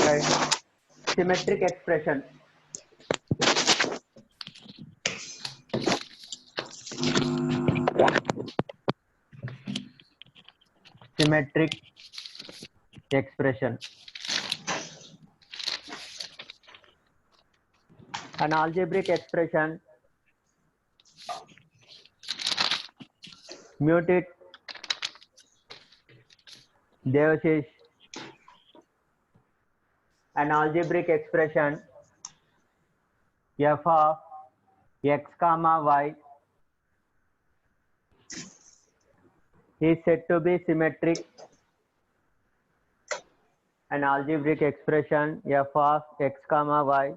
Right. Symmetric expression. Symmetric expression. An algebraic expression, mute it, Devashish. An algebraic expression f of x comma y is said to be symmetric. An algebraic expression f of x comma y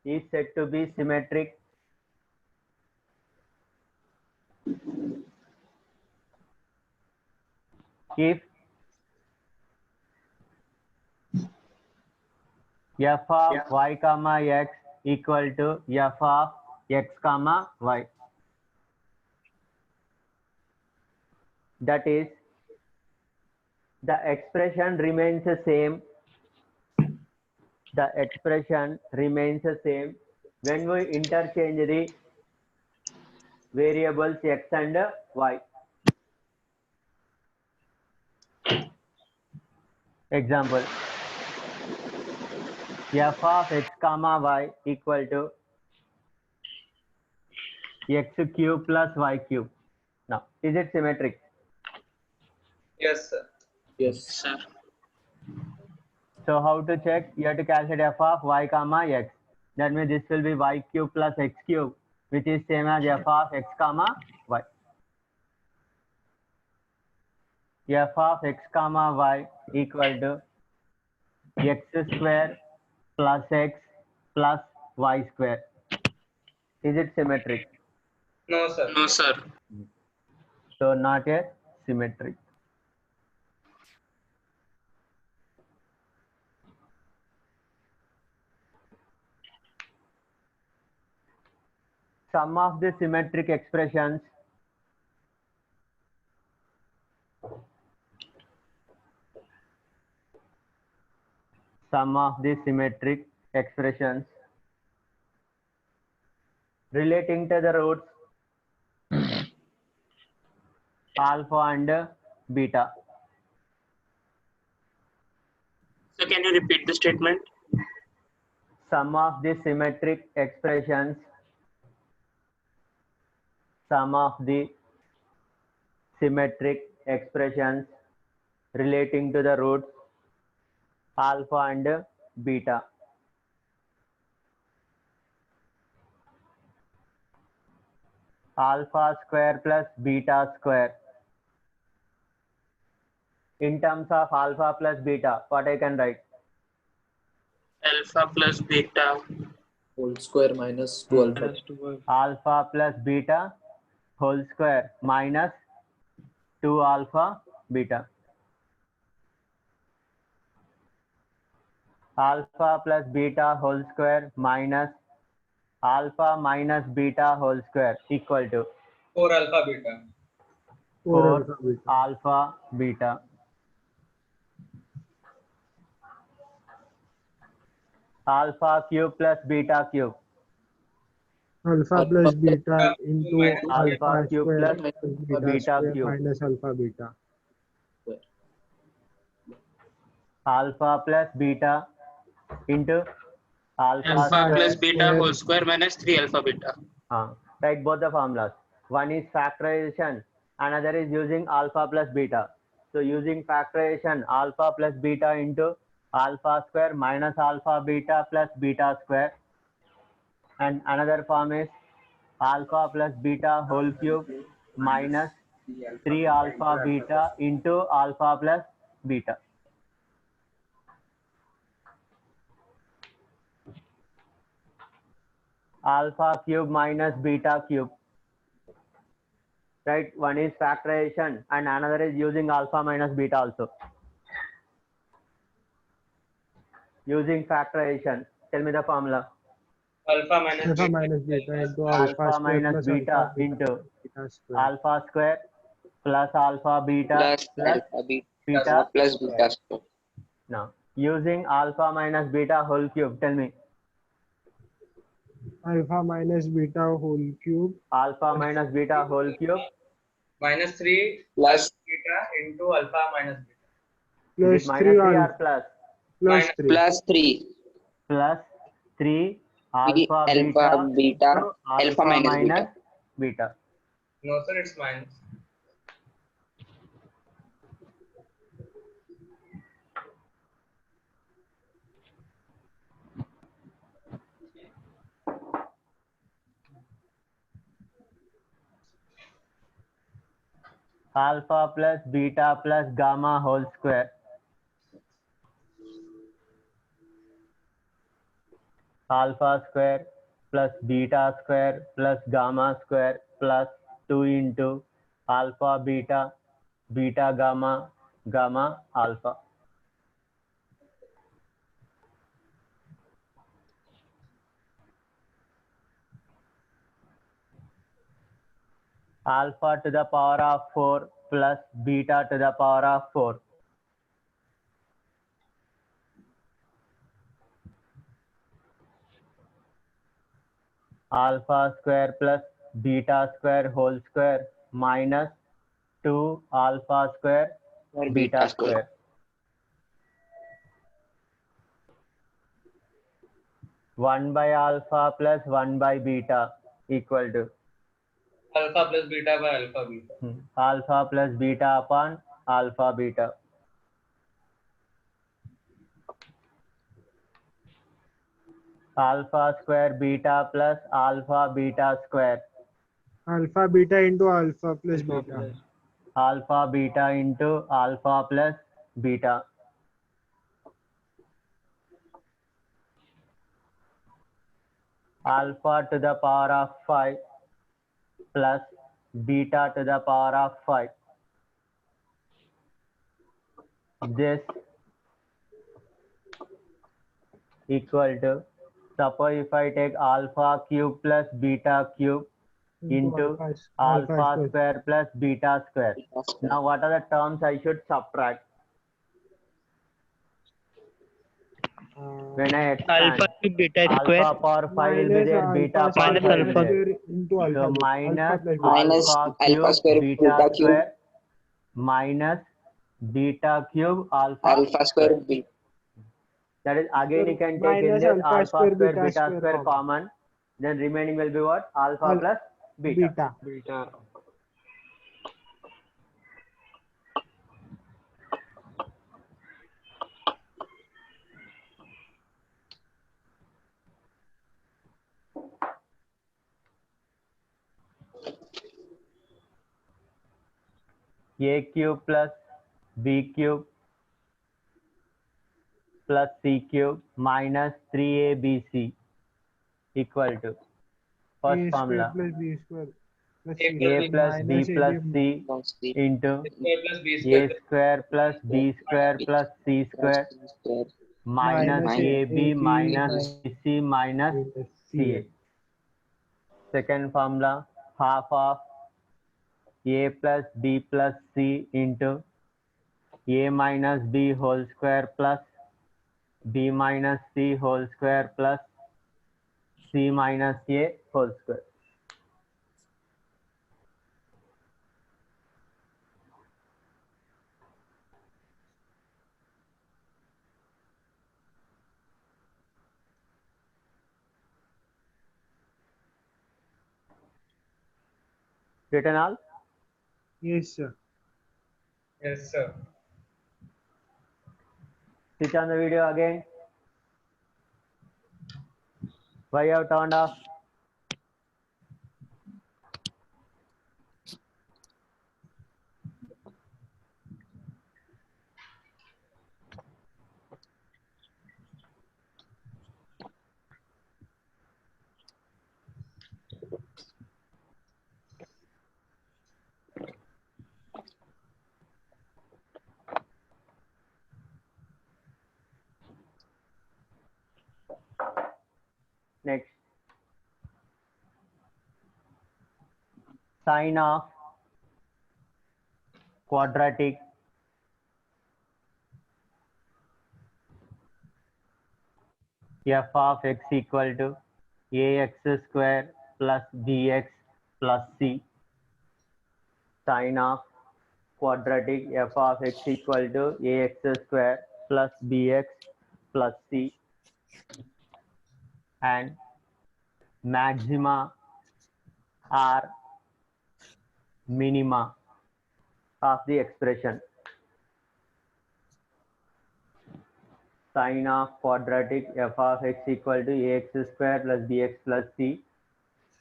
is said to be symmetric if f of y comma x equal to f of x comma y. That is, the expression remains the same. The expression remains the same when we interchange the variables x and y. Example, f of x comma y equal to x cube plus y cube. Now, is it symmetric? Yes, sir. Yes, sir. So how to check? You have to calculate f of y comma x. That means this will be y cube plus x cube, which is same as f of x comma y. F of x comma y equal to x square plus x plus y square. Is it symmetric? No, sir. No, sir. So not a symmetric. Some of the symmetric expressions relating to the roots alpha and beta. So can you repeat the statement? Some of the symmetric expressions relating to the roots alpha and beta. Alpha square plus beta square. In terms of alpha plus beta, what I can write? Alpha plus beta whole square minus 2 alpha. Alpha plus beta whole square minus 2 alpha beta. Alpha plus beta whole square minus alpha minus beta whole square equal to 4 alpha beta. 4 alpha beta. Alpha cube plus beta cube. Alpha plus beta into Alpha cube square plus beta beta square cube. minus alpha beta. Alpha plus beta into alpha alpha square. plus beta whole square minus 3 alpha beta. Write both the formulas. One is factorization, another is using alpha plus beta. So using factorization, alpha plus beta into alpha square minus alpha beta plus beta square. And another form is alpha plus beta whole cube minus 3 alpha beta into alpha plus beta. Alpha cube minus beta cube. Right, one is factorization and another is using alpha minus beta also. Using factorization, tell me the formula. Alpha minus Alpha beta. minus beta into Alpha alpha square minus plus beta alpha into beta square. alpha square plus alpha beta plus plus alpha beta. plus beta square. Now using alpha minus beta whole cube. Tell me. Alpha minus beta whole cube. Alpha minus beta whole cube. minus 3 Plus- alpha beta into alpha minus beta. Is Plus it minus 3 3 or alpha. plus? Plus minus 3. Plus 3 Plus 3 B alpha alpha beta beta into alpha minus beta. beta. No, sir, it's minus. Alpha plus beta plus gamma whole square. Alpha square plus beta square plus gamma square plus 2 into alpha beta beta gamma gamma alpha. Alpha to the power of 4 plus beta to the power of 4. Alpha square plus beta square whole square minus 2 alpha square Or beta square. One by alpha plus 1 by beta equal to Alpha plus beta by alpha beta. alpha plus beta upon alpha beta. Alpha square beta plus alpha beta square. Alpha beta into alpha plus beta. Alpha beta into alpha plus beta. Alpha to the power of 5 plus beta to the power of 5. This equal to, suppose if I take alpha cube plus beta cube into alpha square plus beta square. Now what are the terms I should subtract? When I expand, Alpha cube beta square alpha power 5 will be there, beta power minus 5 will be alpha. there. Into So alpha. minus Minus alpha alpha cube square beta beta cube square minus beta cube alpha alpha square beta. That is, again you can take in Minus this alpha square, beta beta square square common. Then remaining will be what? Alpha plus beta. Beta. A cube plus B cube plus C cube minus 3ABC equal to first A formula square plus B square plus A C A plus B minus plus AB C Plus C into A square plus B square A square plus B square plus C square square minus minus AB minus minus BC minus CA. Second formula, half of A plus B plus C into A minus B whole square plus B minus C whole square plus C minus A whole square. Written all? Yes, sir. Yes, sir. Switch on the video again. Why you have turned off? Next. Sine of quadratic f of x equal to ax square plus bx plus c sine of quadratic f of x equal to ax square plus bx plus c and maxima are minima of the expression sine of quadratic f of x equal to ax square plus bx plus c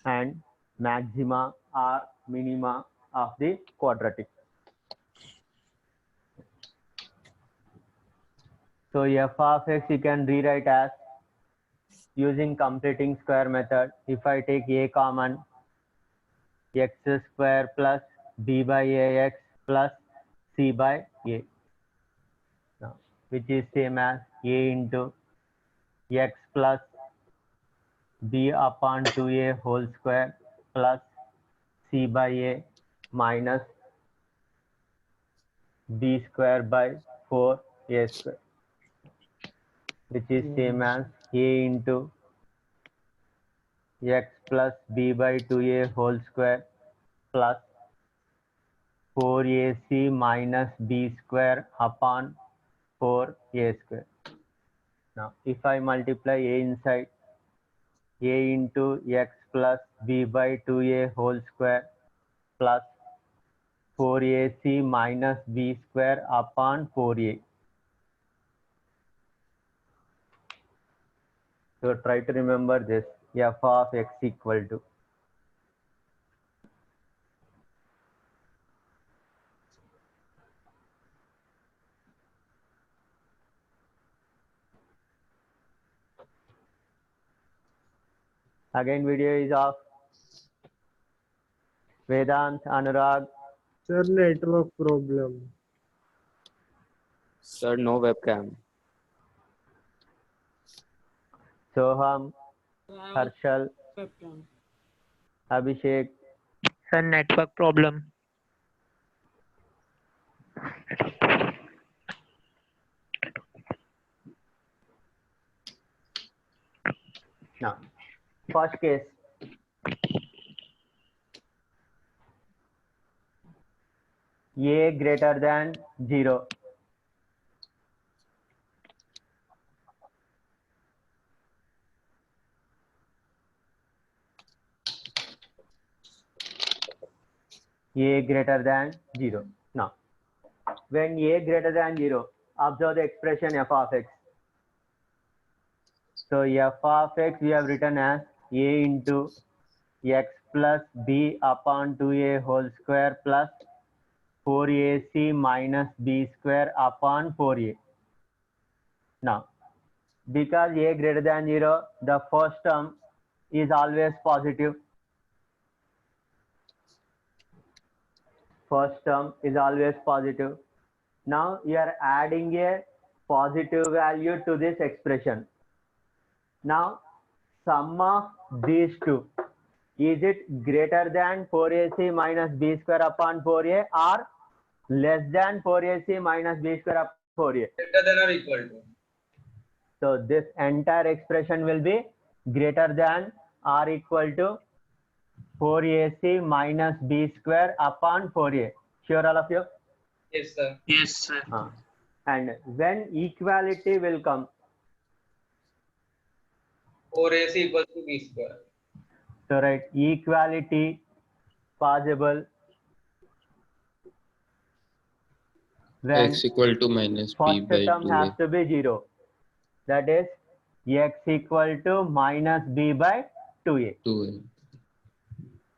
and maxima are minima of the quadratic. So f of x you can rewrite as using completing square method. If I take a common, x square plus b by ax plus c by a, now, which is same as a into x plus b upon 2a whole square plus c by a minus b square by 4a square, which is same as a into x plus b by 2a whole square plus 4ac minus b square upon 4a square. Now, if I multiply a inside, a into x plus b by 2a whole square plus 4ac minus b square upon 4a. So try to remember this, f of x equal to again video is off. Vedant, Anurag, Sir, network problem. Sir, no webcam. Soham, Harshal, Abhishek, Sir, network problem. now first case, a greater than 0. A greater than 0. Now, when a greater than 0, observe the expression f of x. So f of x we have written as a into x plus b upon 2a whole square plus 4ac minus b square upon 4a. Now, because a greater than 0, the first term is always positive. First term is always positive. Now you are adding a positive value to this expression. Now sum of these two, is it greater than 4ac minus b square upon 4a or less than 4ac minus b square upon 4a? Greater than or equal to. So this entire expression will be greater than or equal to 4ac minus b square upon 4a. Sure, all of you? Yes, sir. Yes, sir. And when equality will come, 4ac equals to b square. so right, equality possible when x equal to minus b first by term has 2a. to be 0. That is x equal to minus b by 2a. 2a.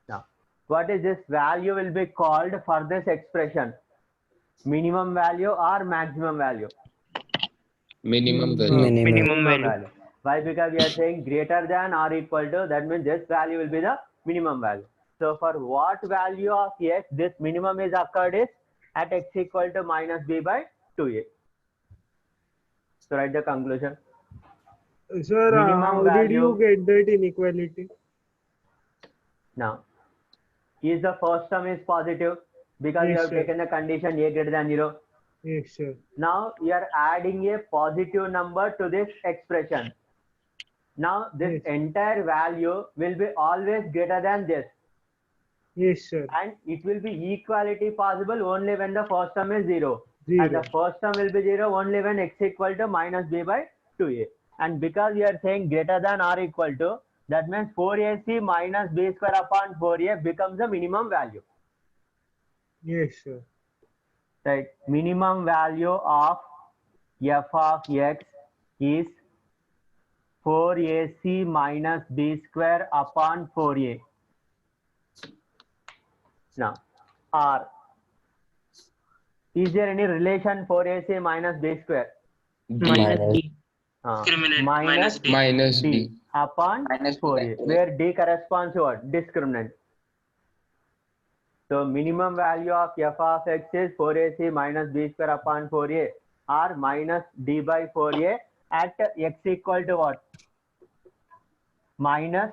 Now, what is this value will be called for this expression? Minimum value or maximum value? Minimum value. Minimum value. Why? Because we are saying greater than or equal to, that means this value will be the minimum value. So for what value of x this minimum is occurred is at x equal to minus b by 2a. So write the conclusion. Sir, Minimum how did you value. get that inequality? Now, is the first term is positive because you Yes, have sir. taken the condition a greater than 0. Yes, sir. Now you are adding a positive number to this expression. Now this Yes. entire value will be always greater than this, Yes, sir. and it will be equality possible only when the first term is 0. And Zero. the first term will be 0 only when x equal to minus b by 2a. And because we are saying greater than or equal to, that means 4ac minus b square upon 4a becomes the minimum value. Yes, sir. Right? Minimum value of f of x is 4ac minus b square upon 4a. Now, R. Is there any relation 4ac minus b square? Minus D. Discriminant Minus D. Minus d D. upon Minus 4a, D. where d corresponds to what? Discriminant. So minimum value of f of x is 4ac minus b square upon 4a, or minus d by 4a at x equal to what? Minus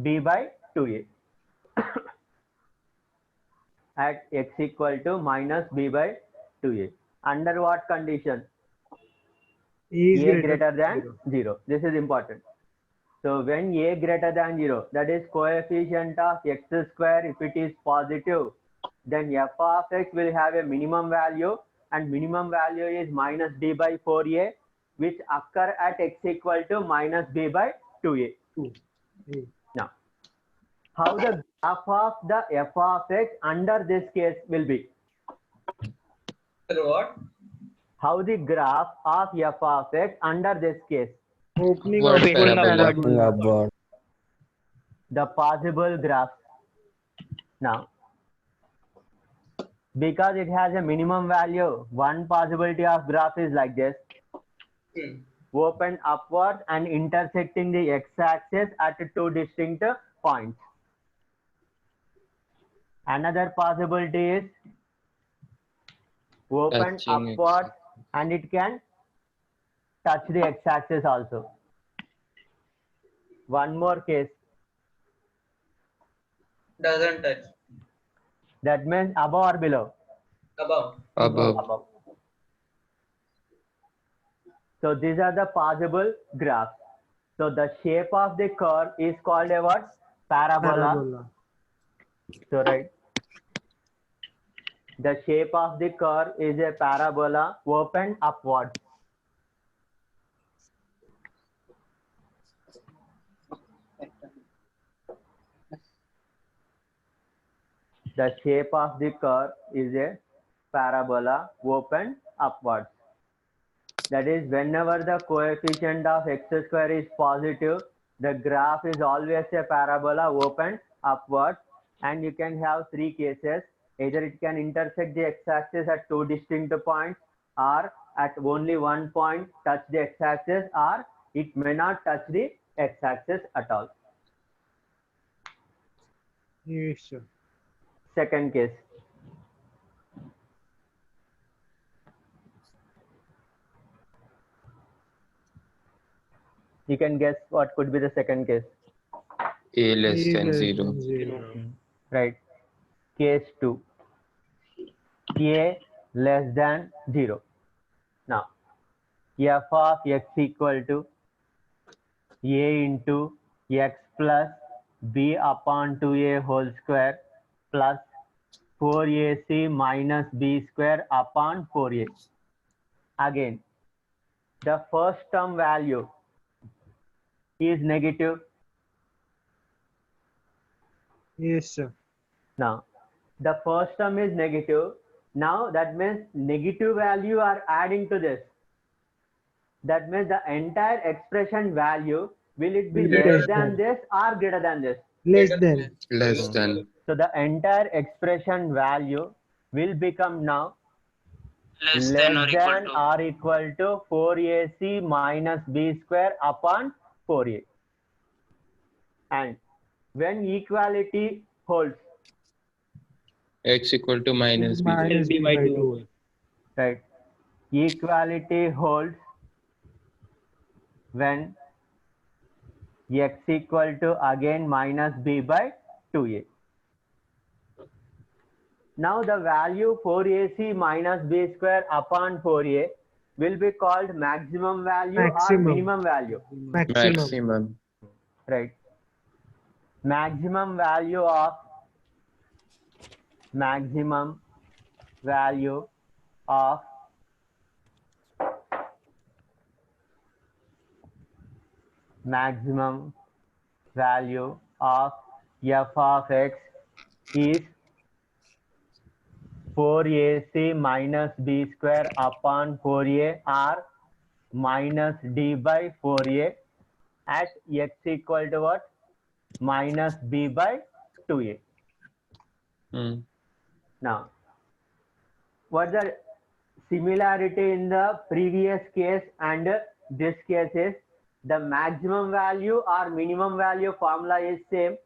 b by 2a. At x equal to minus b by 2a. Under what condition? Is A greater than zero. 0. This is important. So when a greater than 0, that is coefficient of x square, if it is positive, then f of x will have a minimum value, and minimum value is minus d by 4a, which occur at x equal to minus b by 2a. A. Now, how the graph of the f of x under this case will be? Sir, what? How the graph of f of x under this case? Opening Upward upward parabola. parabola. The possible graph. Now, because it has a minimum value, one possibility of graph is like this: open upward and intersecting the x-axis at two distinct points. Another possibility is open Touching upward and it can touch the x-axis also. One more case. Doesn't touch. That means above or below? Above. Above. Above. So these are the possible graphs. So the shape of the curve is called a what? Parabola. Parabola. So right. The shape of the curve is a parabola open upward. The shape of the curve is a parabola open upwards. That is, whenever the coefficient of x square is positive, the graph is always a parabola open upwards, and you can have three cases. Either it can intersect the x-axis at two distinct points, or at only one point touch the x-axis, or it may not touch the x-axis at all. Yes, sir. Second case. You can guess what could be the second case. A less A than less 0. than zero. Right. Case 2. A less than 0. Now, f of x equal to a into x plus b upon 2a whole square plus 4ac minus b square upon 4a. Again, the first term value is negative. Yes, sir. Now, the first term is negative. Now, that means negative value are adding to this. That means the entire expression value, will it be less than this or greater than this? Less than. Less than. So the entire expression value will become now Less than or equal to 4ac minus b square upon 4a. And when equality holds, X equal to minus B. Minus b by 2. right? Equality holds when x equal to again minus b by 2a. Now the value 4ac minus b square upon 4a will be called maximum value or Maximum. minimum value. Maximum. Maximum. right? Maximum value of maximum value of maximum value of f of x is 4ac minus b square upon 4a or minus d by 4a at x equal to what? Minus b by 2a. Hmm. Now, what the similarity in the previous case and this case is the maximum value or minimum value formula is same.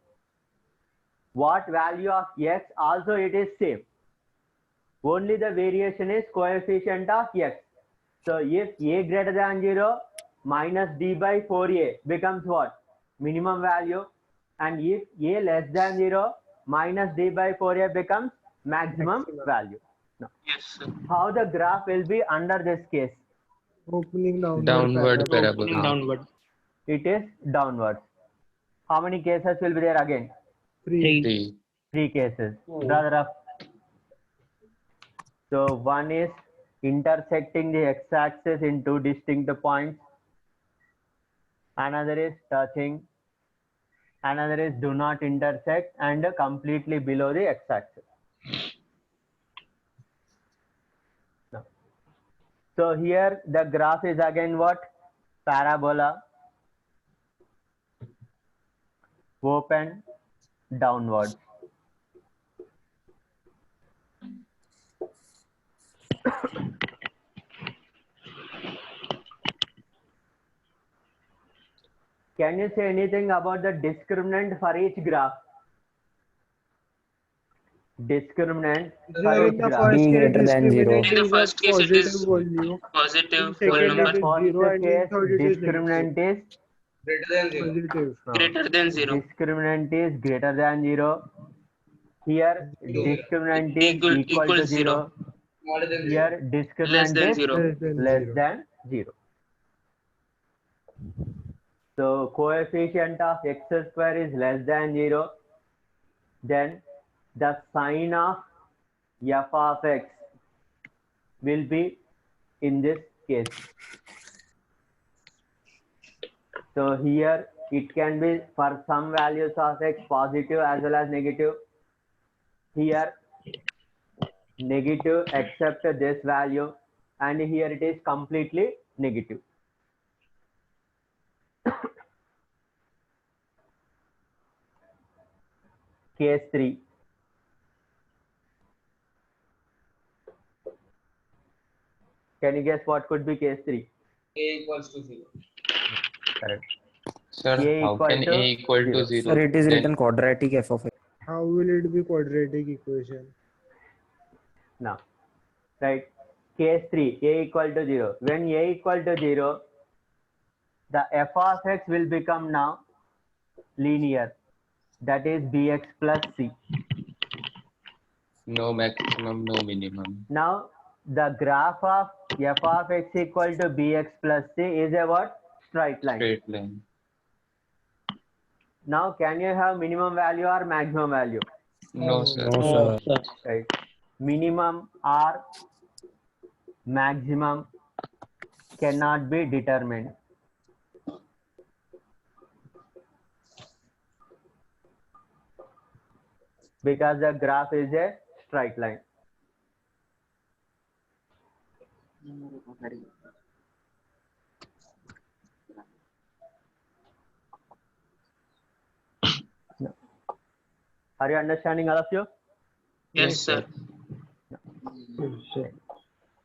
What value of x also it is same. Only the variation is coefficient of x. So if a greater than 0, minus d by 4a becomes what? Minimum value. And if a less than 0, minus d by 4a becomes maximum value. Now, Yes, sir. how the graph will be under this case? Opening Downward parabola. Opening downward. It is downwards. How many cases will be there again? 3. 3. 3 cases. Draw the rough. So one is intersecting the x-axis in 2 distinct points. Another is touching. Another is do not intersect and completely below the x-axis. So here the graph is again what? Parabola. Open downwards. Can you say anything about the discriminant for each graph? Discriminant for In each the graph. first B case, greater than 0. discriminant In the is a first case, it positive is value. positive In So whole in second, the number it is first 0, and in case, third, it is negative. discriminant is Greater than 0. Positive. greater than 0. discriminant is greater than 0. Here discriminant is equal to 0. Smaller than 0. Here Less discriminant than is 0. less 0. than 0. So coefficient of x square is less than 0. Then the sign of f of x will be in this case. So here it can be for some values of x positive as well as negative. Here negative except this value, and here it is completely negative. Case 3. Can you guess what could be case 3? A equals to 0. Correct. Sir, A how equal can to A equal to 0? Sir, it is Then written quadratic f of x. How will it be quadratic equation? Now, right? Case 3, a equal to 0. When a equal to 0, the f of x will become now linear. That is bx plus c. no maximum, no minimum. Now, the graph of f of x equal to bx plus c is a what? Straight line. Straight line. Now, can you have minimum value or maximum value? No, sir. No, sir. Right. Minimum or maximum cannot be determined. Because the graph is a straight line. Are you understanding, all of you? Yes, sir.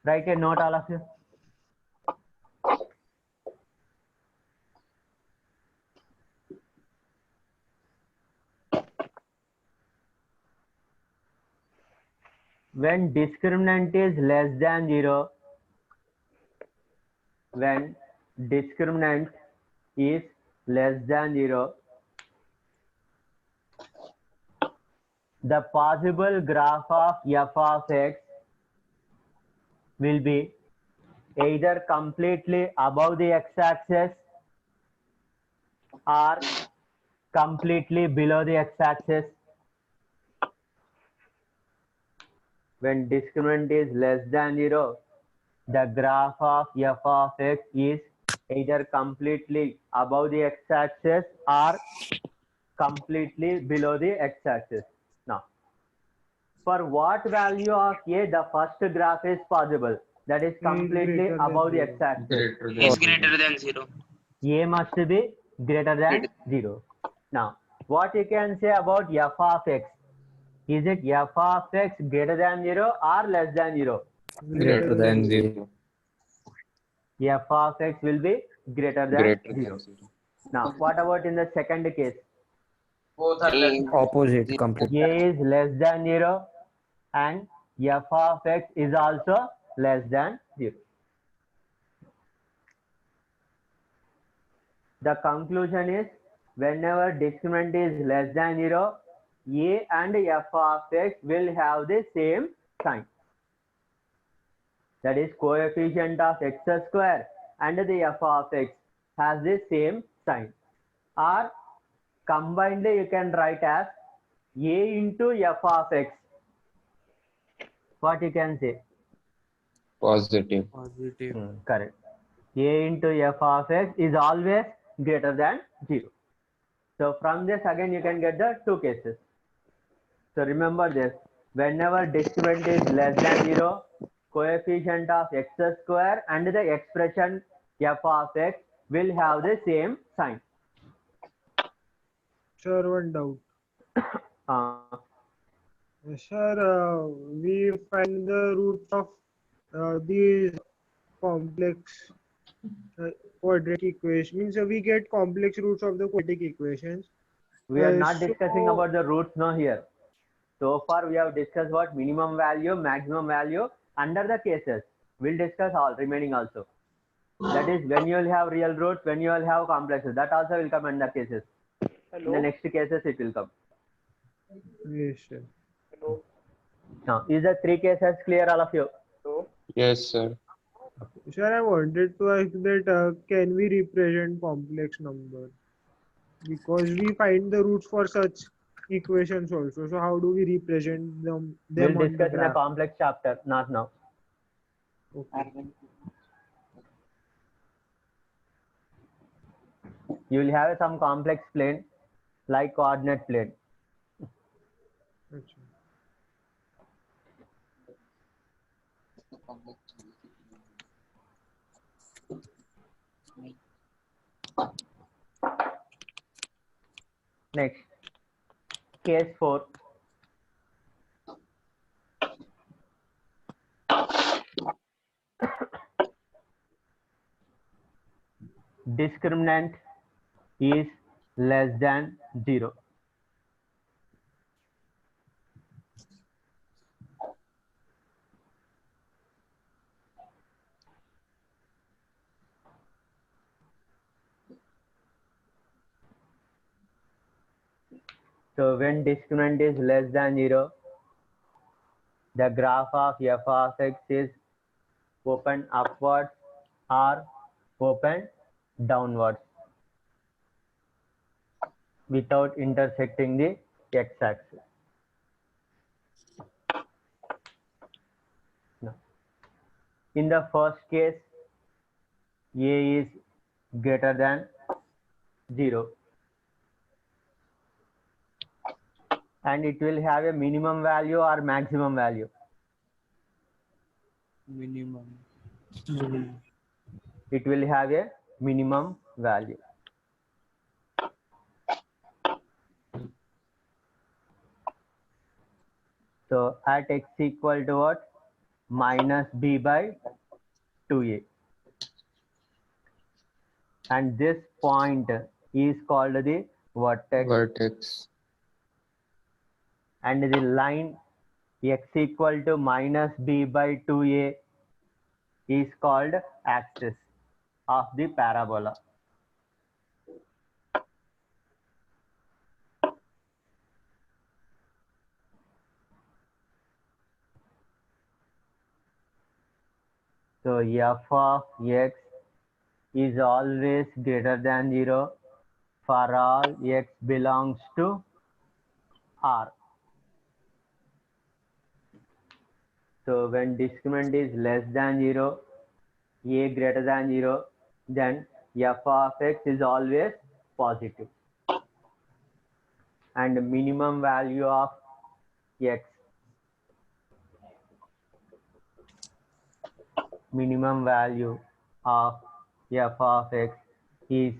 Write a note, all of you. When discriminant is less than 0, when discriminant is less than 0, the possible graph of f of x will be either completely above the x-axis or completely below the x-axis. When discriminant is less than 0, the graph of f of x is either completely above the x-axis or completely below the x-axis. Now, for what value of a the first graph is possible? That is completely greater than above the 0. x-axis. Greater than Is 0. greater than 0. A must be greater than 0. Now, what you can say about f of x? Is it f of x greater than 0 or less than 0? Greater than 0. F of x will be greater than Greater 0. than 0. Now, what about in the second case? Both are less. Opposite, complete. A is less than 0 and f of x is also less than 0. The conclusion is whenever discriminant is less than 0, a and f of x will have the same sign. That is coefficient of x square and the f of x has the same sign. Or combinedly you can write as a into f of x. What you can say? Positive. Correct. A into f of x is always greater than 0. So from this again you can get the two cases. So remember this, whenever discriminant is less than 0, coefficient of x square and the expression f of x will have the same sign. Sir, one doubt. Uh, Sir, we find the roots of these complex quadratic equations. Means we get complex roots of the quadratic equations. we are not discussing So- about the roots now here. So far we have discussed what minimum value, maximum value under the cases. We'll discuss all remaining also. That is when you will have real roots, when you will have complexes. That also will come under cases. In the next cases it will come. Yes, sir. Now, is the three cases clear, all of you? Yes, sir. Sir, I wanted to ask that can we represent complex numbers? Because we find the roots for such equations also. So how do we represent them We'll on the discuss in a graph? complex chapter, not now. Okay. You will have some complex plane like coordinate plane. Achha. Next, case 4. Discriminant is less than 0. So when discriminant is less than 0, the graph of f of x is open upwards or open downwards without intersecting the x-axis. Now, in the first case, a is greater than 0 and it will have a minimum value or maximum value. Minimum. It will have a minimum value. So at x equal to what? Minus b by 2a. And this point is called the vertex. Vertex. And the line x equal to minus b by 2a is called axis of the parabola. So f of x is always greater than 0 for all x belongs to R. So when discriminant is less than 0, a greater than 0, then f of x is always positive. And the minimum value of x, minimum value of f of x is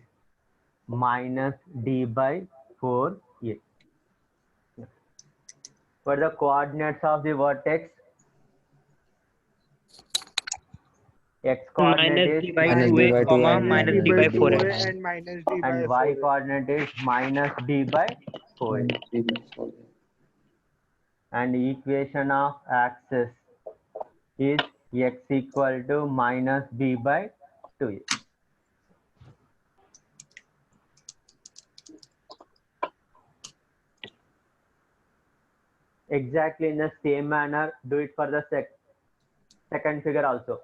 minus d by 4a. What are the coordinates of the vertex? X coordinate Minus is d by Minus d 2a, by 2 comma, and minus D d by by 2a 4x. and minus D by and y 4a. coordinate is minus d by 4. And equation of axis is x equal to minus b by 2a. Exactly in the same manner, do it for the second figure also.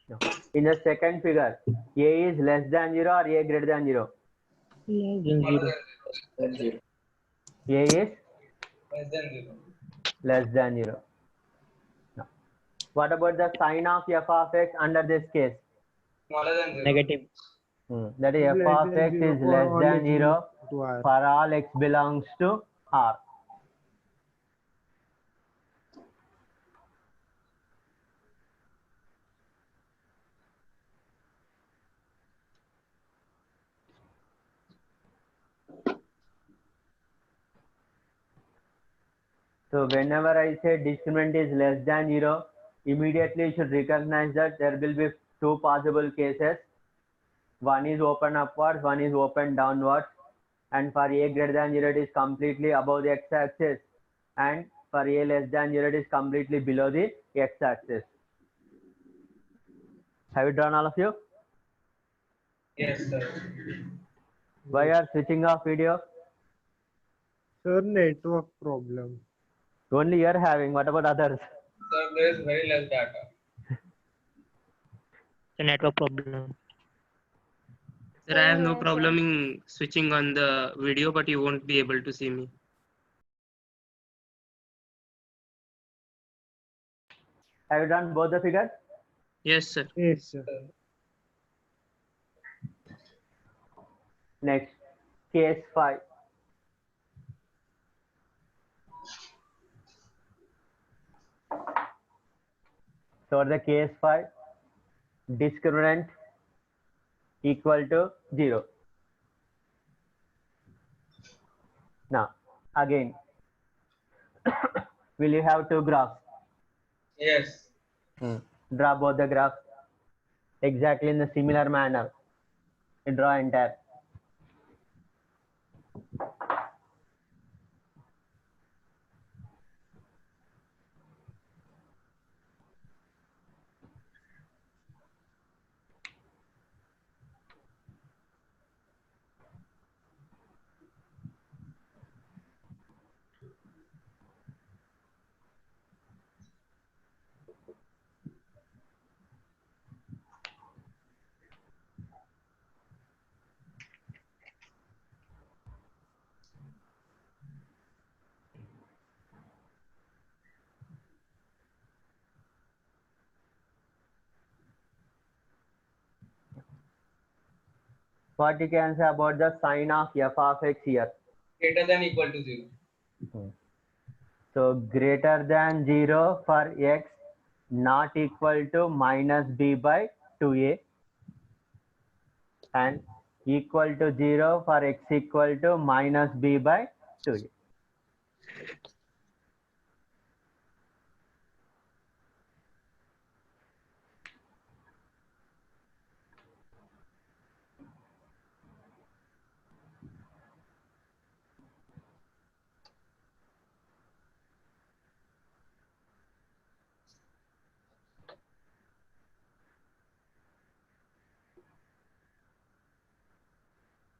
No. In the second figure, a is less than 0 or a greater than 0? Less than 0. A is Less than 0. less than 0. No. What about the sign of f of x under this case? Smaller than 0. Negative. That is f Less of than x 0 is for less all than x 0 belongs to R. for all x belongs to R. So whenever I say discriminant is less than 0, immediately you should recognize that there will be two possible cases. One is open upwards, one is open downwards. And for a greater than 0, it is completely above the x-axis. And for a less than 0, it is completely below the x-axis. Have you drawn all of you? Yes, sir. Why you are switching off video? Sir, network problem. Only you are having. What about others? Sir, there is very less data. The network problem. Sir, I have no problem in switching on the video, but you won't be able to see me. Have you done both the figures? Yes, sir. Yes, sir. Next, case 5. So the case 5, discriminant equal to 0. Now, again, will you have two graphs? Yes. Draw both the graphs exactly in the similar manner. You draw entire. What you can say about the sign of f of x here? Greater than equal to 0. So greater than 0 for x not equal to minus b by 2a, and equal to 0 for x equal to minus b by 2a.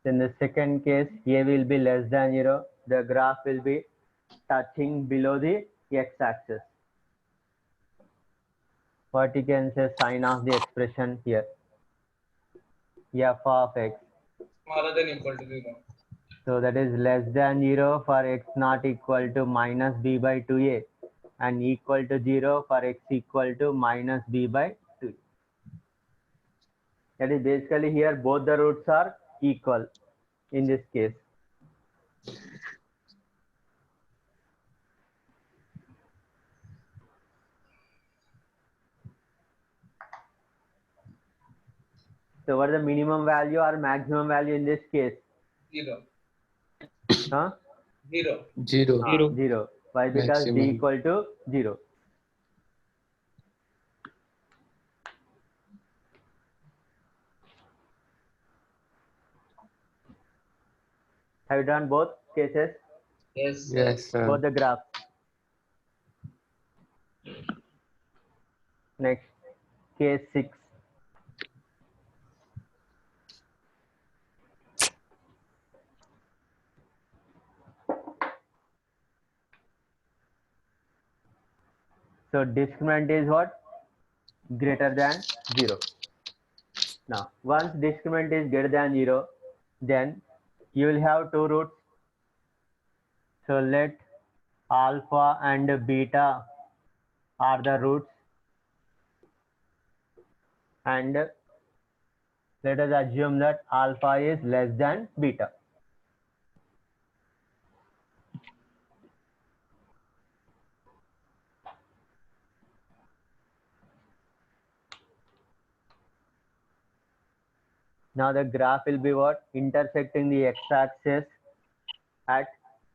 In the second case, a will be less than 0. The graph will be touching below the x-axis. What you can say sign of the expression here. F of x. Smaller than equal to 0. So that is less than 0 for x not equal to minus b by 2a and equal to 0 for x equal to minus b by 2. That is basically here both the roots are equal in this case. So what is the minimum value or maximum value in this case? 0. Huh? 0. 0. Ah, 0. Why? Because d Maximum. equal to 0. Have you done both cases? Yes. Sir. Yes, sir. Both the graphs. Next, case 6. So discriminant is what? Greater than 0. Now, once discriminant is greater than 0, then you will have two roots. So let alpha and beta are the roots. And let us assume that alpha is less than beta. Now the graph will be what? Intersecting the x-axis at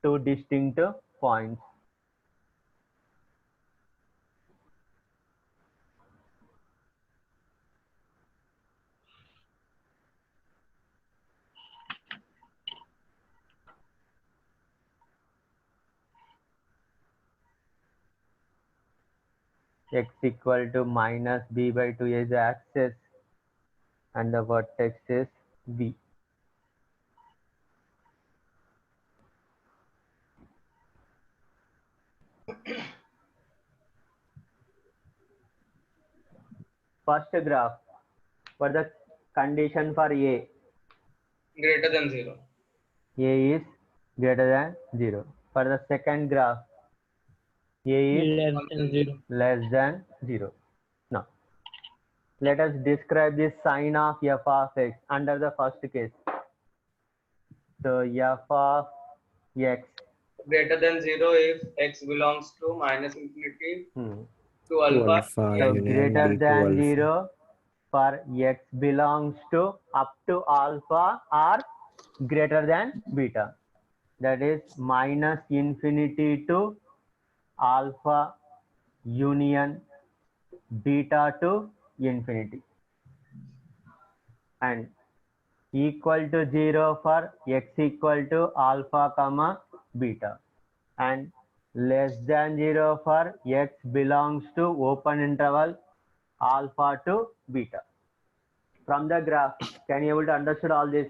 two distinct points. X equal to minus b by 2 is the axis and the vertex is b. First graph, what the condition for A? Greater than 0. A is greater than 0. For the second graph, A is Less than 0. less than 0. Now, let us describe the sign of f of x under the first case. So, f of x Greater than 0 if x belongs to minus infinity to To alpha. alpha So union greater b to than alpha. 0 for x belongs to up to alpha or greater than beta. That is minus infinity to alpha union beta to infinity. And equal to 0 for x equal to alpha comma beta. And less than 0 for x belongs to open interval alpha to beta. From the graph, can you able to understand all this?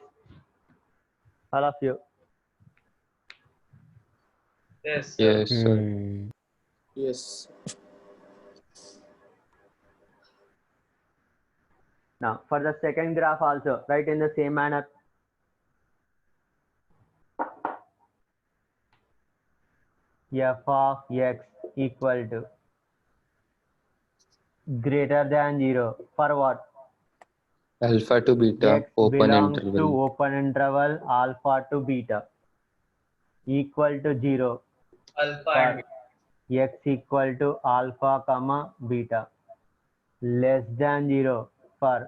All of you. Yes. Sir. Yes, sir. Hmm. Yes. Now, for the second graph also, write in the same manner. F of x equal to greater than 0 for what? Alpha to beta, X open belongs interval. to open interval alpha to beta equal to 0 Alpha for and beta. x equal to alpha comma beta less than 0 for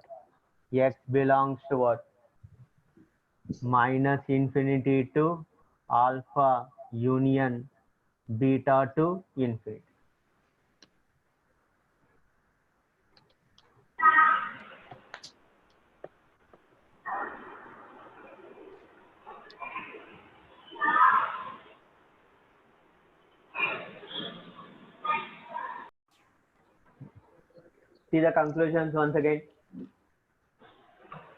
x belongs to what? Minus infinity to alpha union beta to infinity. See the conclusions once again.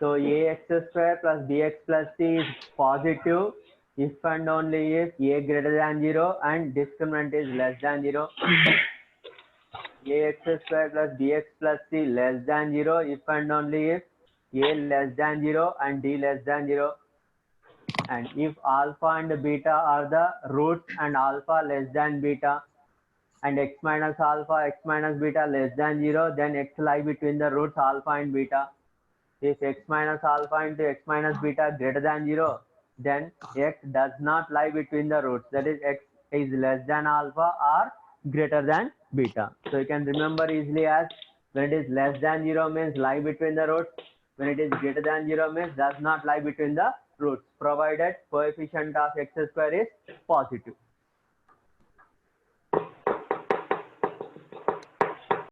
So ax square plus bx plus c is positive if and only if a greater than 0 and discriminant is less than 0. Ax square plus bx plus c less than 0 if and only if a less than 0 and d less than 0. And if alpha and beta are the roots and alpha less than beta and x minus alpha, x minus beta less than 0, then x lie between the roots alpha and beta. If x minus alpha into x minus beta greater than 0, then x does not lie between the roots. That is, x is less than alpha or greater than beta. So you can remember easily as when it is less than 0 means lie between the roots. When it is greater than 0 means does not lie between the roots, provided coefficient of x square is positive.